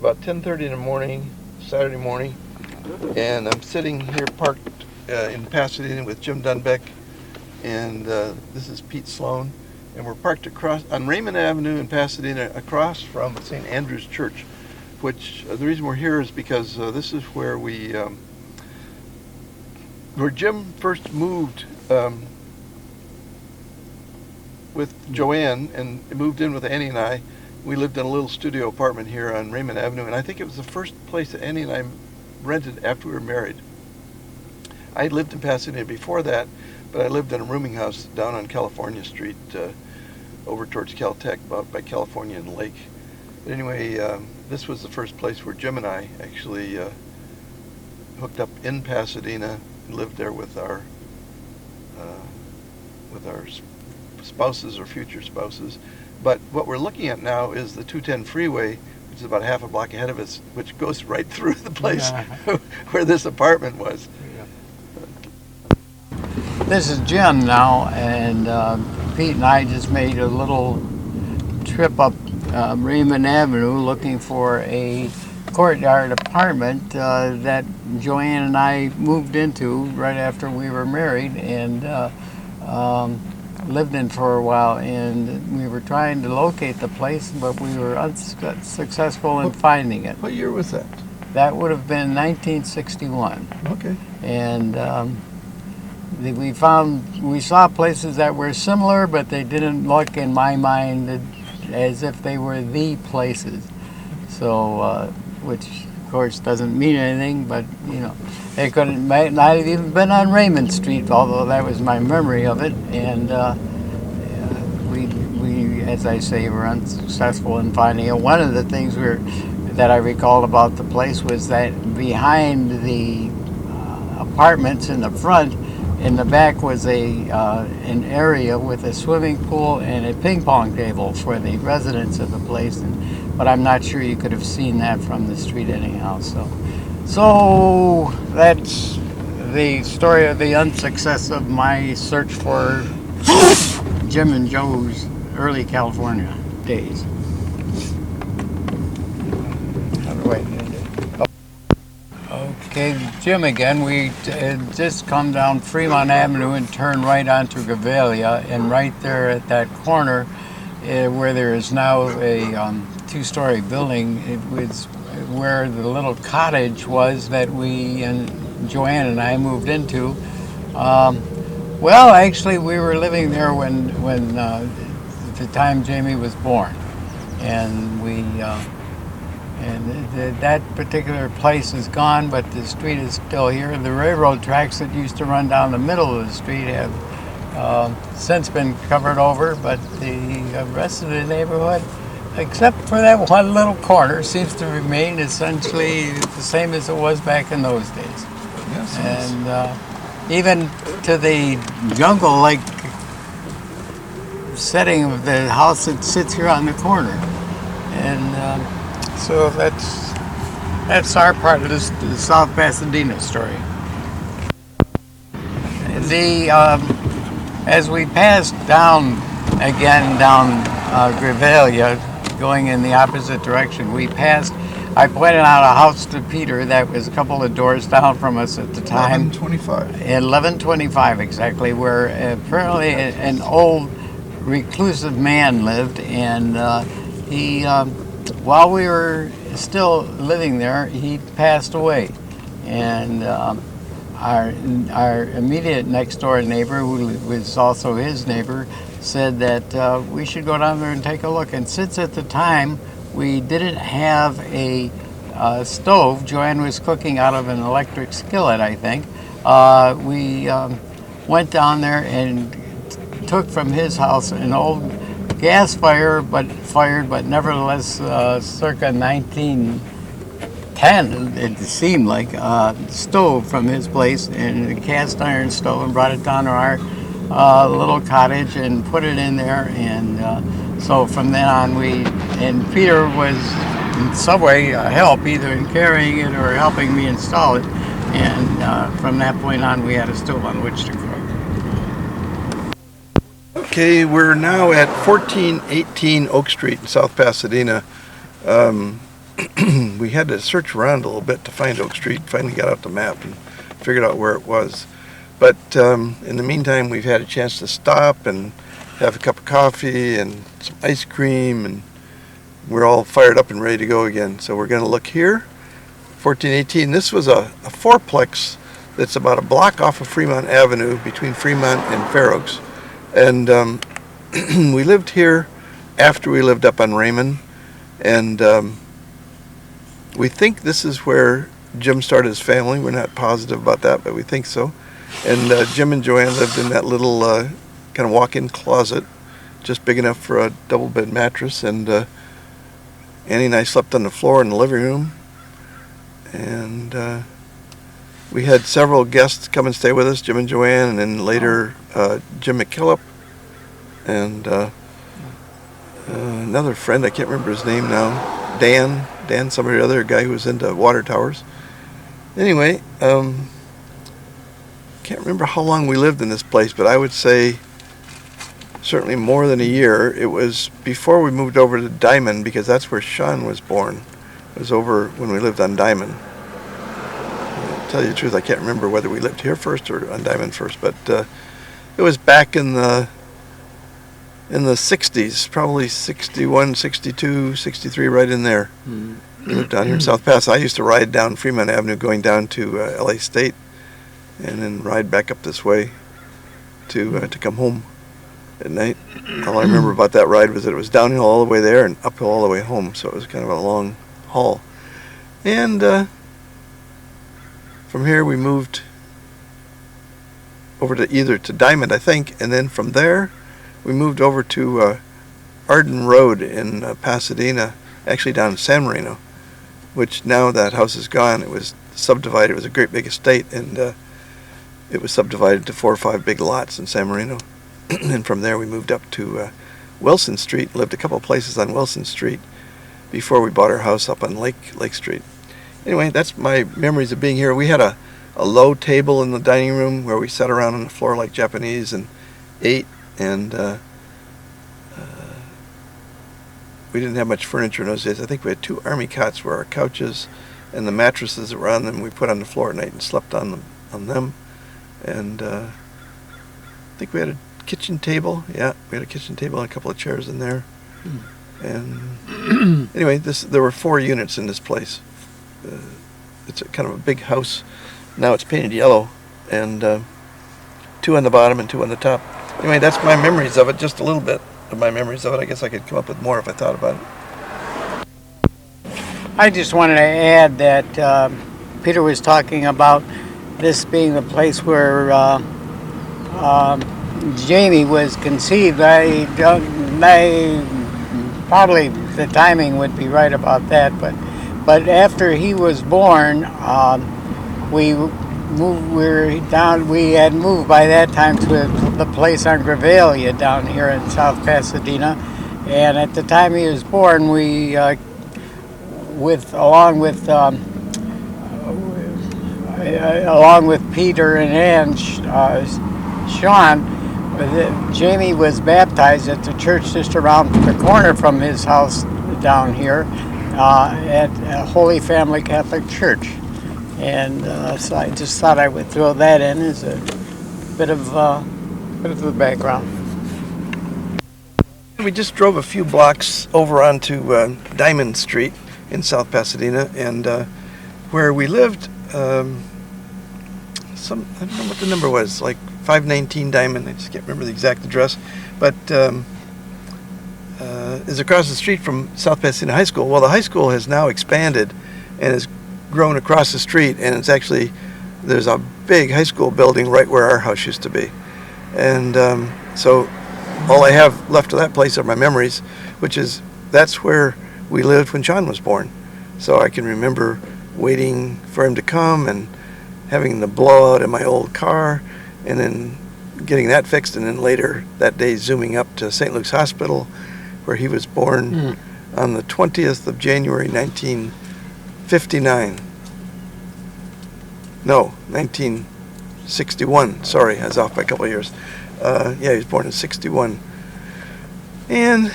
about 10:30 in the morning, Saturday morning, and I'm sitting here parked in Pasadena with Jim Dunbeck, and this is Pete Sloan, and we're parked across on Raymond Avenue in Pasadena, across from St. Andrew's Church, which the reason we're here is because this is where where Jim first moved with Joanne and moved in with Annie and I. We lived in a little studio apartment here on Raymond Avenue, and I think it was the first place that Annie and I rented after we were married. I had lived in Pasadena before that, but I lived in a rooming house down on California Street, over towards Caltech, about by California and Lake. But anyway, this was the first place where Jim and I actually hooked up in Pasadena, and lived there with our spouses or future spouses. But what we're looking at now is the 210 Freeway, which is about half a block ahead of us, which goes right through the place where this apartment was. This is Jim now, and Pete and I just made a little trip up Raymond Avenue looking for a courtyard apartment that Joanne and I moved into right after we were married, and lived in for a while, and we were trying to locate the place, but we were unsuccessful in finding it. What year was that? That would have been 1961. Okay. And we saw places that were similar, but they didn't look, in my mind, as if they were the places. So, which of course doesn't mean anything, but you know, they might not have even been on Raymond Street, although that was my memory of it. And we, as I say, were unsuccessful in finding it. One of the things that I recalled about the place was that behind the apartments in the front, in the back was an area with a swimming pool and a ping pong table for the residents of the place. But I'm not sure you could have seen that from the street anyhow. So that's the story of the unsuccess of my search for Jim and Joe's early California days. How do I end it? Okay, Jim again. We just come down Fremont Avenue and turn right onto Gravalia, and right there at that corner where there is now a two-story building, it was where the little cottage was that we and Joanne and I moved into. Well, actually, we were living there when the time Jamie was born, and that particular place is gone, but the street is still here. The railroad tracks that used to run down the middle of the street have since been covered over, but the rest of the neighborhood, except for that one little corner, seems to remain essentially the same as it was back in those days. Yes, and even to the jungle-like setting of the house that sits here on the corner. And so that's our part of the South Pasadena story. As we passed down Gravalia, going in the opposite direction, I pointed out a house to Peter that was a couple of doors down from us at the time. 1125. 1125, exactly, where apparently an old reclusive man lived, and he, while we were still living there, he passed away. And our immediate next door neighbor, who was also his neighbor, said that we should go down there and take a look. And since at the time we didn't have a stove, Joanne was cooking out of an electric skillet, I think, we went down there and took from his house an old gas fired, but nevertheless circa 1910, it seemed like, stove from his place, and a cast iron stove, and brought it down to our little cottage and put it in there. And so from then on, and Peter was in some way help, either in carrying it or helping me install it. And from that point on, we had a stove on which to cook. Okay, we're now at 1418 Oak Street in South Pasadena. we had to search around a little bit to find Oak Street. Finally got out the map and figured out where it was. But in the meantime, we've had a chance to stop and have a cup of coffee and some ice cream, and we're all fired up and ready to go again. So we're going to look here. 1418. This was a fourplex that's about a block off of Fremont Avenue between Fremont and Fair Oaks. And we lived here after we lived up on Raymond. And we think this is where Jim started his family. We're not positive about that, but we think so. And Jim and Joanne lived in that little kind of walk-in closet, just big enough for a double bed mattress. And Annie and I slept on the floor in the living room. And we had several guests come and stay with us, Jim and Joanne, and then later Jim McKillop, and another friend, I can't remember his name now, Dan somebody or other, a guy who was into water towers. Anyway, can't remember how long we lived in this place, but I would say certainly more than a year. It was before we moved over to Diamond, because that's where Sean was born. It was over when we lived on Diamond. To tell you the truth, I can't remember whether we lived here first or on Diamond first, but it was back in the 60s, probably 61, 62, 63, right in there. We lived down here in South Pass. I used to ride down Fremont Avenue going down to LA State, and then ride back up this way to come home at night. All I remember about that ride was that it was downhill all the way there and uphill all the way home, so it was kind of a long haul. And from here we moved over to Diamond, I think, and then from there we moved over to Arden Road in Pasadena, actually down in San Marino, which now that house is gone. It was subdivided. It was a great big estate, and it was subdivided to 4 or 5 big lots in San Marino. And from there we moved up to Wilson Street, lived a couple of places on Wilson Street before we bought our house up on Lake Street. Anyway, that's my memories of being here. We had a low table in the dining room where we sat around on the floor like Japanese and ate, and we didn't have much furniture in those days. I think we had 2 army cots where our couches and the mattresses that were on them we put on the floor at night and slept on them. And I think we had a kitchen table. Yeah, we had a kitchen table and a couple of chairs in there. And anyway, there were 4 units in this place. It's kind of a big house. Now it's painted yellow, and 2 on the bottom and 2 on the top. Anyway, that's my memories of it, just a little bit of my memories of it. I guess I could come up with more if I thought about it. I just wanted to add that Peter was talking about this being the place where Jamie was conceived. Probably the timing would be right about that, but after he was born, we had moved by that time to the place on Gravalia down here in South Pasadena, and at the time he was born, we along with Peter and Ann, Sean, Jamie was baptized at the church just around the corner from his house down here at Holy Family Catholic Church. And so I just thought I would throw that in as a bit of the background. We just drove a few blocks over onto Diamond Street in South Pasadena, and where we lived, I don't know what the number was, like 519 Diamond, I just can't remember the exact address, but is across the street from South Pasadena High School. Well, the high school has now expanded and has grown across the street, and there's a big high school building right where our house used to be. And so all I have left of that place are my memories, that's where we lived when Sean was born. So I can remember waiting for him to come and having the blowout in my old car, and then getting that fixed, and then later that day zooming up to St. Luke's Hospital, where he was born on the 20th of January 1959. No, 1961. Sorry, I was off by a couple of years. He was born in 61. And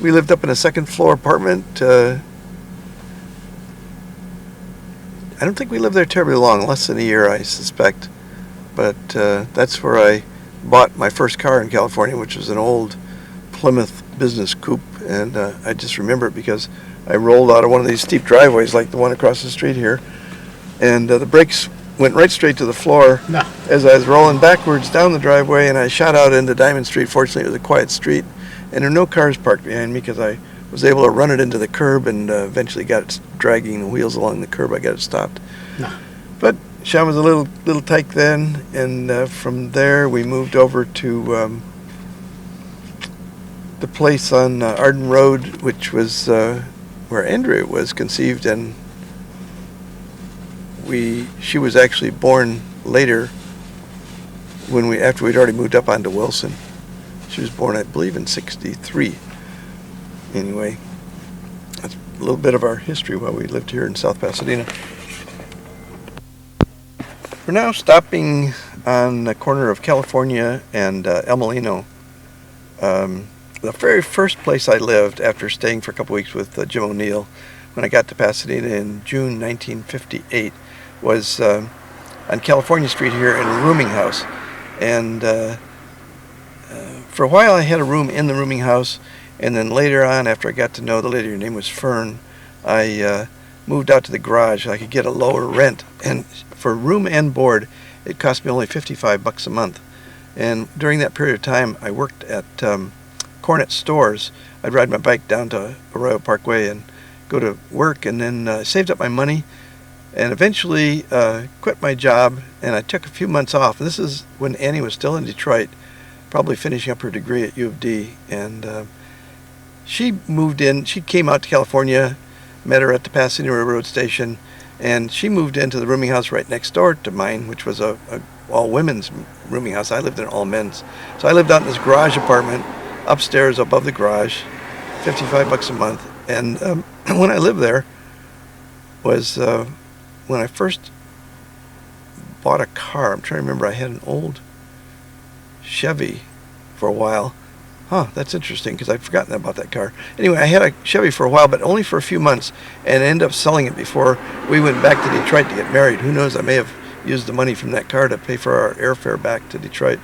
we lived up in a second floor apartment I don't think we lived there terribly long, less than a year, I suspect. But that's where I bought my first car in California, which was an old Plymouth business coupe. And I just remember it because I rolled out of one of these steep driveways like the one across the street here. And the brakes went right straight to the floor as I was rolling backwards down the driveway, and I shot out into Diamond Street. Fortunately, it was a quiet street, and there were no cars parked behind me because I was able to run it into the curb and eventually got it dragging the wheels along the curb. I got it stopped. But Sean was a little tyke then, and from there we moved over to the place on Arden Road, which was where Andrea was conceived, and she was actually born later after we'd already moved up onto Wilson. She was born, I believe, in '63. Anyway, that's a little bit of our history while we lived here in South Pasadena. We're now stopping on the corner of California and El Molino. The very first place I lived after staying for a couple weeks with Jim O'Neill when I got to Pasadena in June 1958 was on California Street here in a rooming house. And for a while I had a room in the rooming house, and then later on, after I got to know the lady, her name was Fern, I moved out to the garage so I could get a lower rent. And for room and board, it cost me only $55 a month. And during that period of time, I worked at Cornet Stores. I'd ride my bike down to Arroyo Parkway and go to work, and then saved up my money and eventually quit my job, and I took a few months off. And this is when Annie was still in Detroit, probably finishing up her degree at U of D. And she moved in. She came out to California, met her at the Pasadena Railroad Station, and she moved into the rooming house right next door to mine, which was a all-women's rooming house. I lived in all-men's. So I lived out in this garage apartment upstairs above the garage, $55 a month. And when I lived there was when I first bought a car. I'm trying to remember. I had an old Chevy for a while. That's interesting because I'd forgotten about that car. Anyway, I had a Chevy for a while, but only for a few months, and ended up selling it before we went back to Detroit to get married. Who knows? I may have used the money from that car to pay for our airfare back to Detroit.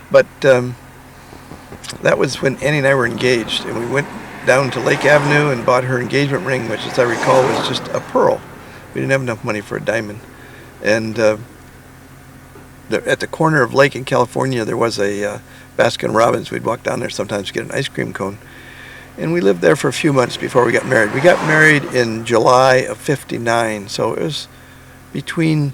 But that was when Annie and I were engaged, and we went down to Lake Avenue and bought her engagement ring, which, as I recall, was just a pearl. We didn't have enough money for a diamond. And at the corner of Lake in California, there was a Baskin Robbins. We'd walk down there sometimes to get an ice cream cone. And we lived there for a few months before we got married. We got married in July of '59, so it was between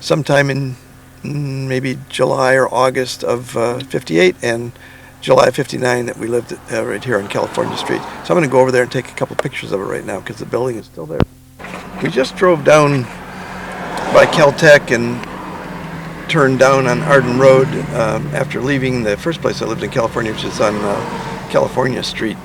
sometime in maybe July or August of '58 and July of '59 that we lived right here on California Street. So I'm going to go over there and take a couple pictures of it right now because the building is still there. We just drove down by Caltech and turned down on Arden Road after leaving the first place I lived in California, which is on California Street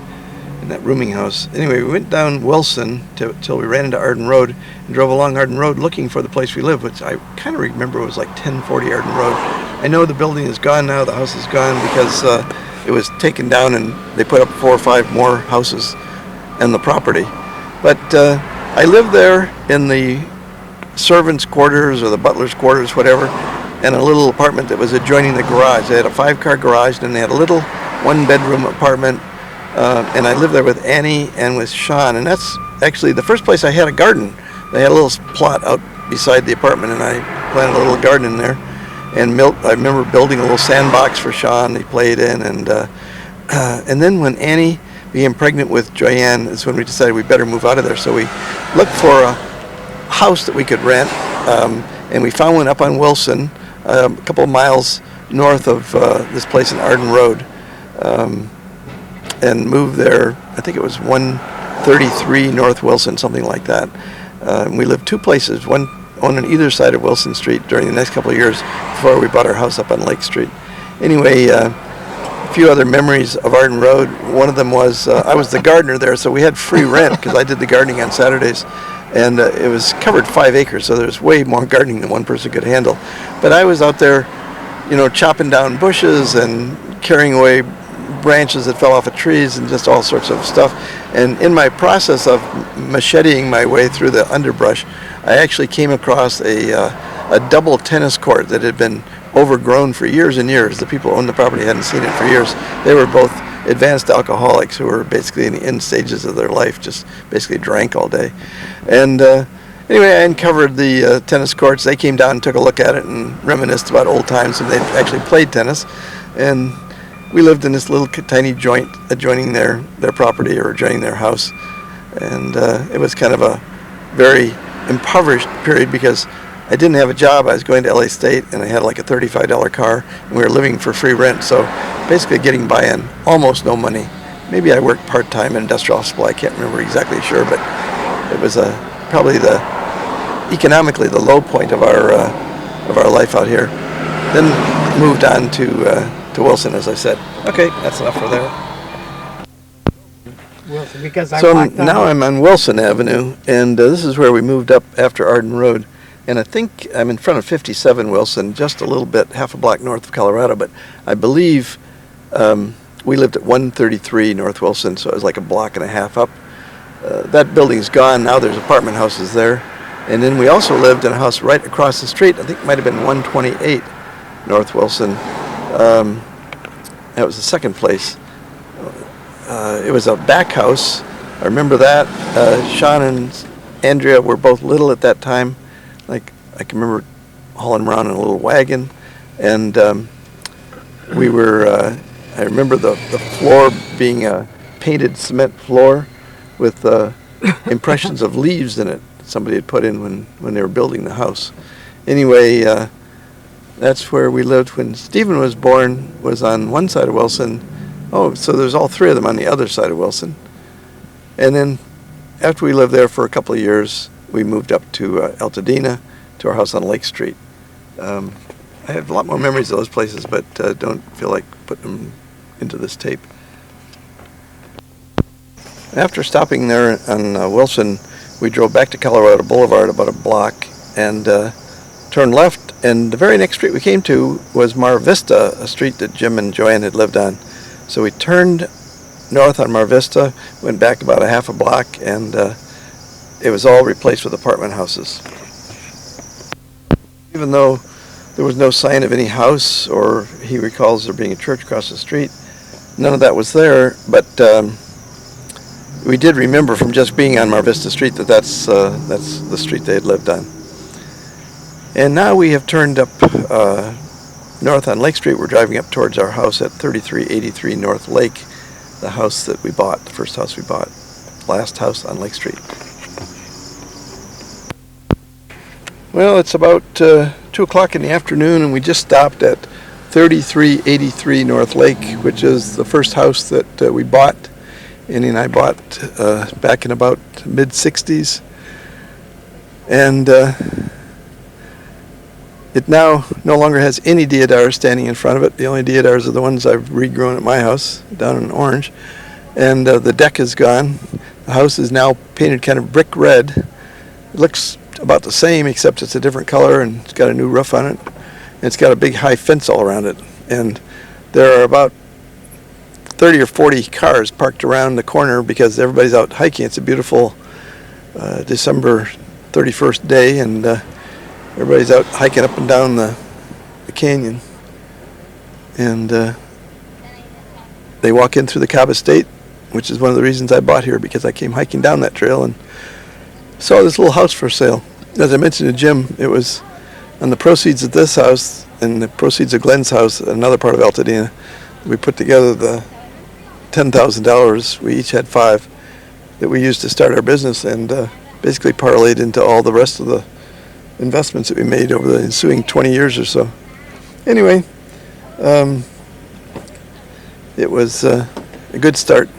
in that rooming house. Anyway, we went down Wilson till we ran into Arden Road and drove along Arden Road looking for the place we lived, which I kind of remember was like 1040 Arden Road. I know the building is gone now, the house is gone because it was taken down and they put up 4 or 5 more houses on the property. But I lived there in the servants' quarters or the butler's quarters, whatever, and a little apartment that was adjoining the garage. They had a 5-car garage, and they had a little 1-bedroom apartment, and I lived there with Annie and with Sean, and that's actually the first place I had a garden. They had a little plot out beside the apartment, and I planted a little garden in there. And I remember building a little sandbox for Sean he played in, and then when Annie became pregnant with Joanne is when we decided we better move out of there. So we looked for a house that we could rent, and we found one up on Wilson, a couple of miles north of this place in Arden Road, and moved there. I think it was 133 North Wilson, something like that. We lived 2 places, one on either side of Wilson Street during the next couple of years before we bought our house up on Lake Street. Anyway, a few other memories of Arden Road. One of them was I was the gardener there, so we had free rent because I did the gardening on Saturdays. And it was covered 5 acres, so there's way more gardening than one person could handle. But I was out there, chopping down bushes and carrying away branches that fell off of trees and just all sorts of stuff. And in my process of macheting my way through the underbrush, I actually came across a double tennis court that had been overgrown for years and years. The people who owned the property hadn't seen it for years. They were both advanced alcoholics who were basically in the end stages of their life, just basically drank all day. And anyway, I uncovered the tennis courts. They came down and took a look at it and reminisced about old times when they'd actually played tennis. And we lived in this little tiny joint adjoining their property or adjoining their house. And it was kind of a very impoverished period because I didn't have a job. I was going to LA State and I had like a $35 car and we were living for free rent. So basically getting by on almost no money. Maybe I worked part-time in industrial supply. I can't remember exactly sure, but it was probably economically the low point of our life out here. Then moved on to Wilson, as I said. Okay, that's enough for there. Wilson, because So now I'm on Wilson Avenue, and this is where we moved up after Arden Road. And I think I'm in front of 57 Wilson, just a little bit, half a block north of Colorado, but I believe we lived at 133 North Wilson, so it was like a block and a half up. That building's gone, now there's apartment houses there. And then we also lived in a house right across the street, I think it might have been 128 North Wilson. That was the second place. It was a back house, I remember that. Sean and Andrea were both little at that time. Like, I can remember hauling around in a little wagon, and we were, I remember the floor being a painted cement floor with impressions of leaves in it somebody had put in when they were building the house. Anyway, that's where we lived when Stephen was born, was on one side of Wilson. Oh, so there's all three of them on the other side of Wilson. And then after we lived there for a couple of years, we moved up to Altadena, to our house on Lake Street. I have a lot more memories of those places, but don't feel like putting them into this tape. After stopping there on Wilson, we drove back to Colorado Boulevard about a block and turned left. And the very next street we came to was Mar Vista, a street that Jim and Joanne had lived on. So we turned north on Mar Vista, went back about a half a block, and it was all replaced with apartment houses. Even though there was no sign of any house, or he recalls there being a church across the street, none of that was there, but we did remember from just being on Mar Vista Street that's the street they had lived on. And now we have turned up north on Lake Street. We're driving up towards our house at 3383 North Lake, the house that we bought, the first house we bought, last house on Lake Street. Well, it's about 2 o'clock in the afternoon, and we just stopped at 3383 North Lake, which is the first house that we bought. Annie and I bought back in about mid-60s. And it now no longer has any deodars standing in front of it. The only deodars are the ones I've regrown at my house down in Orange. And the deck is gone. The house is now painted kind of brick red. It looks about the same, except it's a different color, and it's got a new roof on it. And it's got a big high fence all around it. And there are about 30 or 40 cars parked around the corner because everybody's out hiking. It's a beautiful December 31st day, and everybody's out hiking up and down the canyon. And they walk in through the Cobb Estate, which is one of the reasons I bought here, because I came hiking down that trail and saw this little house for sale. As I mentioned to Jim, it was on the proceeds of this house and the proceeds of Glenn's house, another part of Altadena. We put together the $10,000. We each had $5,000 that we used to start our business, and basically parlayed into all the rest of the investments that we made over the ensuing 20 years or so. Anyway, it was a good start.